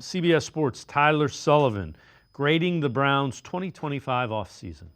CBS Sports' Tyler Sullivan grading the Browns' 2025 offseason.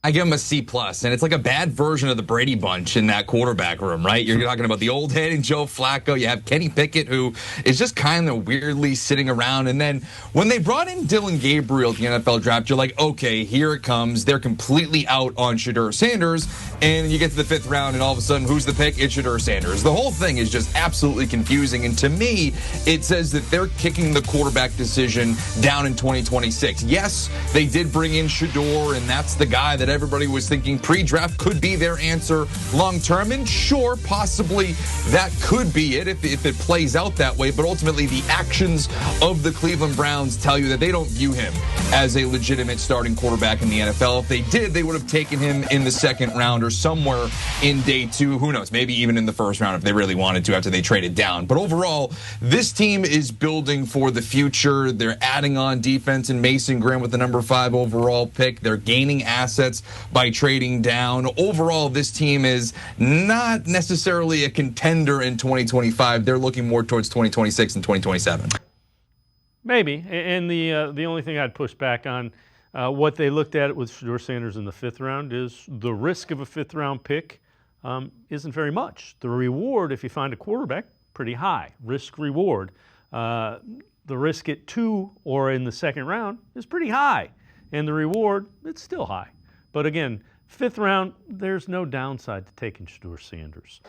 I give him a C+, and it's like a bad version of the Brady Bunch in that quarterback room, right? You're talking about the old head and Joe Flacco. You have Kenny Pickett, who is just kind of weirdly sitting around. And then when they brought in Dylan Gabriel at the NFL draft, you're like, okay, here it comes. They're completely out on Shedeur Sanders. And you get to the 5th round, and all of a sudden, who's the pick? It's Shedeur Sanders. The whole thing is just absolutely confusing. And to me, it says that they're kicking the quarterback decision down in 2026. Yes, they did bring in Shedeur, and that's the guy that everybody was thinking pre-draft could be their answer long-term. And sure, possibly that could be it if it plays out that way. But ultimately, the actions of the Cleveland Browns tell you that they don't view him as a legitimate starting quarterback in the NFL. If they did, they would have taken him in the 2nd round or somewhere in day 2. Who knows? Maybe even in the 1st round if they really wanted to after they traded down. But overall, this team is building for the future. They're adding on defense in Mason Graham with the number 5 overall pick. They're gaining assets by trading down. Overall, this team is not necessarily a contender in 2025. They're looking more towards 2026 and 2027. Maybe. And the only thing I'd push back on what they looked at with Shedeur Sanders in the 5th round is the risk of a 5th round pick isn't very much. The reward, if you find a quarterback, pretty high. Risk reward. The risk at 2 or in the 2nd round is pretty high. And the reward, it's still high. But again, 5th round, there's no downside to taking Shedeur Sanders.